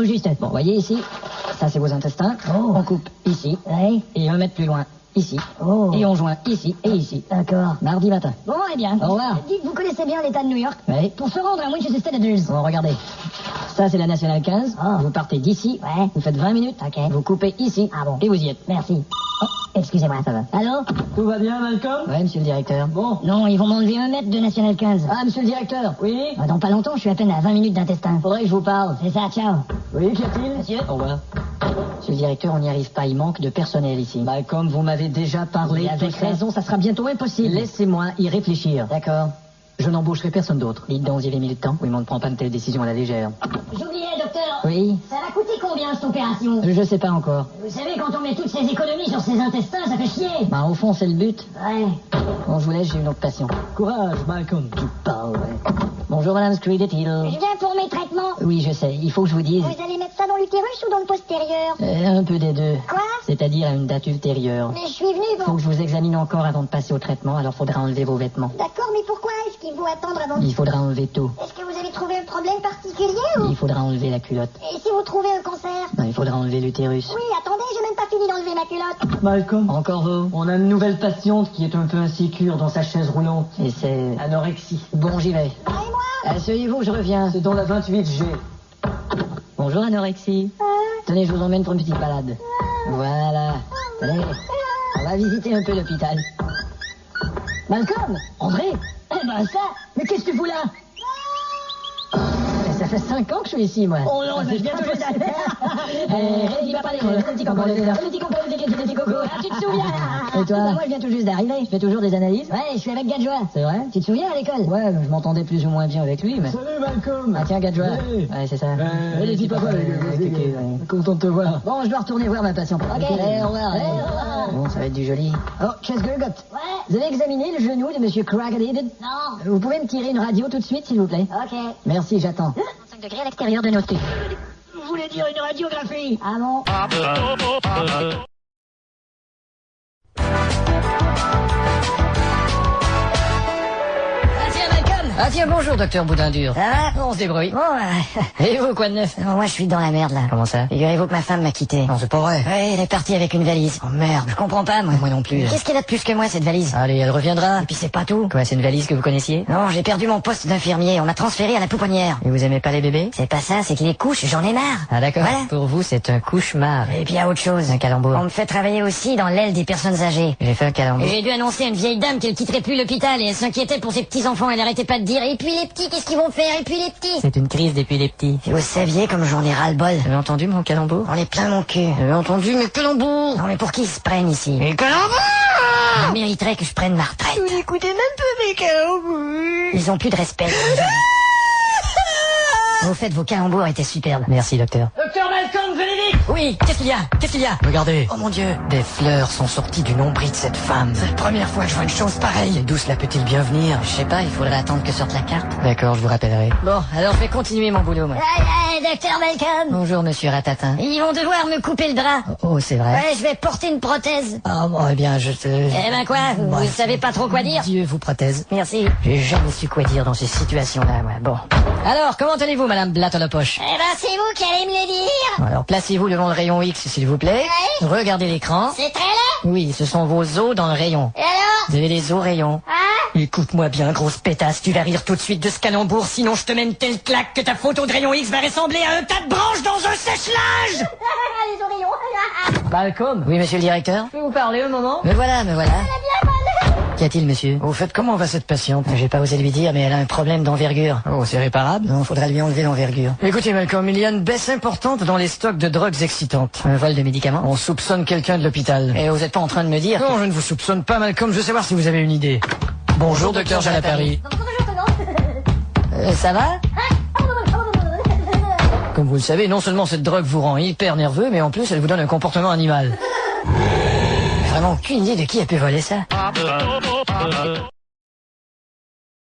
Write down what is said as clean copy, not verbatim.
juste. Bon, voyez ici, ça c'est vos intestins. Oh. On coupe ici, Oui. et 1 mètre plus loin, ici. Oh. Et on joint ici et ici. D'accord. Mardi matin. Bon, eh bien. Au revoir. Dites, vous connaissez bien l'État de New York? Oui. Pour se rendre à Winchester Adders. Bon, regardez. Ça c'est la Nationale 15. Oh. Vous partez d'ici. Ouais. Vous faites 20 minutes. Ok. Vous coupez ici. Ah bon. Et vous y êtes. Merci. Oh, excusez-moi. Ça va. Allô? Tout va bien, Malcolm? Ouais, monsieur le directeur. Bon. Non, ils vont m'enlever 1 mètre de National 15. Ah, monsieur le directeur. Oui? Dans pas longtemps, je suis à peine à 20 minutes d'intestin. Faudrait que je vous parle. C'est ça, ciao. Oui, qu'y a-t-il? Monsieur? Au revoir. Monsieur le directeur, on n'y arrive pas. Il manque de personnel ici. Malcolm, vous m'avez déjà parlé. Et avec tout ça. raison, ça sera bientôt impossible. Laissez-moi y réfléchir. D'accord. Je n'embaucherai personne d'autre. Dites donc, vous y avez mis le temps. Oui, mais on ne prend pas une telle décision à la légère. J'oubliais, docteur. Oui. Ça va coûter combien, cette opération? Je sais pas encore. Vous savez, quand on met toutes ces économies sur ses intestins, ça fait chier. Bah, au fond, c'est le but. Ouais. Bon, je vous laisse, j'ai une autre passion. Courage, Malcolm. Tu parles, ouais. Bonjour, madame Screed, est-il? Je viens pour mes traitements. Oui, je sais. Il faut que je vous dise. Vous allez mettre ça dans l'utérus ou dans le postérieur? Un peu des deux. Quoi? C'est-à-dire à une date ultérieure. Mais je suis venu, Faut bon. que je vous examine encore avant de passer au traitement, alors faudra enlever vos vêtements. D'accord, mais pourquoi est-ce qu'il faut attendre avant... Il faudra enlever tout. Est-ce que vous avez trouvé un problème particulier ou... Il faudra enlever la culotte. Et si vous trouvez un cancer? Non, il faudra enlever l'utérus. Oui, attendez, j'ai même pas fini d'enlever ma culotte. Malcolm, Encore vous? on a une nouvelle patiente qui est un peu insécure dans sa chaise roulante. Et c'est... Anorexie. Bon, j'y vais. Bah, et moi? Asseyez-vous, je reviens. C'est dans la 28G. Bonjour, anorexie. Tenez, je vous emmène pour une petite balade. Voilà. Allez, on va visiter un peu l'hôpital. Malcolm, André. Eh ben ça, mais qu'est-ce que tu fous là? Ça fait 5 ans que je suis ici, moi. Oh non, je viens toujours dis pas les le petit coco, le petit coco. Ah, tu te souviens? Et toi? Bah, moi, je viens tout juste d'arriver. Tu fais toujours des analyses? Ouais, je suis avec Gadjoa. C'est vrai? Tu te souviens à l'école? Ouais, je m'entendais plus ou moins bien avec lui, mais... Salut, Malcolm. Ah tiens, Gadjoa. Hey. Ouais, c'est ça. Les petits papas, ouais. Content de te voir. Bon, je dois retourner voir ma patiente. Ok. Au revoir. Au revoir. Bon, ça va être du joli. Oh, Chess Gurgot. Ouais. Vous avez examiné le genou de Monsieur Craggley? Non. Vous pouvez me tirer une radio tout de suite, s'il vous plaît? Ok. Merci, j'attends. 35 degrés à l'extérieur de noter. Vous voulez dire une radiographie? Ah bon? Ah tiens, bonjour, docteur Boudin-Dur. Ça va? On se débrouille. Bon, Et vous, quoi de neuf? moi, je suis dans la merde, là. Comment ça? Figurez-vous que ma femme m'a quitté. Non, c'est pas vrai. Ouais, elle est partie avec une valise. Oh merde. Je comprends pas, moi. Moi non plus. Qu'est-ce qu'elle a de plus que moi, cette valise? Allez, elle reviendra. Et puis c'est pas tout. Quoi, c'est une valise que vous connaissiez? Non, j'ai perdu mon poste d'infirmier. On m'a transféré à la pouponnière. Et vous aimez pas les bébés? C'est pas ça, c'est qu'il les couche, j'en ai marre. Ah d'accord. Voilà. Pour vous, c'est un cauchemar. Et puis il y a autre chose. Un calembour. On me fait travailler aussi dans l'aile des personnes âgées. J'ai fait un calembour. Et j'ai dû annoncer à une vieille dame qu'elle quitterait plus l'hôpital et elle s'inquiétait pour ses petits-enfants. Elle arrêtait pas de dire, et puis les petits, qu'est-ce qu'ils vont faire? Et puis les petits? C'est une crise depuis les petits. Si vous saviez comme j'en ai ras-le-bol. Vous avez entendu mon calembour? On est plein mon cul. Vous avez entendu mes calembours? Non mais pour qui ils se prennent ici? Mes calembours! Ils mériteraient que je prenne ma retraite. Vous n'écoutez même pas mes calembours. Ils ont plus de respect. Au fait, vos calembours étaient superbes. Merci, docteur. Docteur Malcolm, venez vite. Oui, qu'est-ce qu'il y a? Qu'est-ce qu'il y a? Regardez. Oh mon Dieu. Des fleurs sont sorties du nombril de cette femme. C'est la première fois que je vois une chose pareille. Et d'où cela peut-il bien venir? Je sais pas, il faudrait attendre que sorte la carte. D'accord, je vous rappellerai. Bon, alors je vais continuer mon boulot, moi. Docteur Malcolm. Bonjour, monsieur Ratatin. Ils vont devoir me couper le bras. Oh, c'est vrai. Ouais, je vais porter une prothèse. Ah bon, eh bien, je te... Eh ben quoi? Vous savez pas trop quoi dire? Dieu vous prothèse. Merci. J'ai jamais su quoi dire dans ces situations-là, moi. Bon. Alors, comment allez-vous, madame Blatte à la poche? Eh ben c'est vous qui allez me le dire. Alors, placez-vous devant le rayon X, s'il vous plaît. Ouais. Regardez l'écran. C'est très laid. Oui, ce sont vos os dans le rayon. Et alors? Vous avez les os rayons. Hein? Écoute-moi bien, grosse pétasse, tu vas rire tout de suite de ce calembour, sinon je te mets une telle claque que ta photo de rayon X va ressembler à un tas de branches dans un sèche-linge. Les oreillons. Malcolm, Oui, monsieur le directeur? je peux vous parler un moment? Me voilà, me voilà. Bien mal. Qu'y a-t-il, monsieur? Au fait, comment va cette patiente? J'ai pas osé lui dire, mais elle a un problème d'envergure. Oh, c'est réparable? Non, faudrait lui enlever l'envergure. Écoutez, Malcolm, il y a une baisse importante dans les stocks de drogues excitantes. Un vol de médicaments? On soupçonne quelqu'un de l'hôpital. Et vous êtes pas en train de me dire... Non, je ne vous soupçonne pas, Malcolm, je veux savoir si vous avez une idée. Bonjour, docteur Jalapari. Ça va? Comme vous le savez, non seulement cette drogue vous rend hyper nerveux, mais en plus elle vous donne un comportement animal. Vraiment aucune idée de qui a pu voler ça.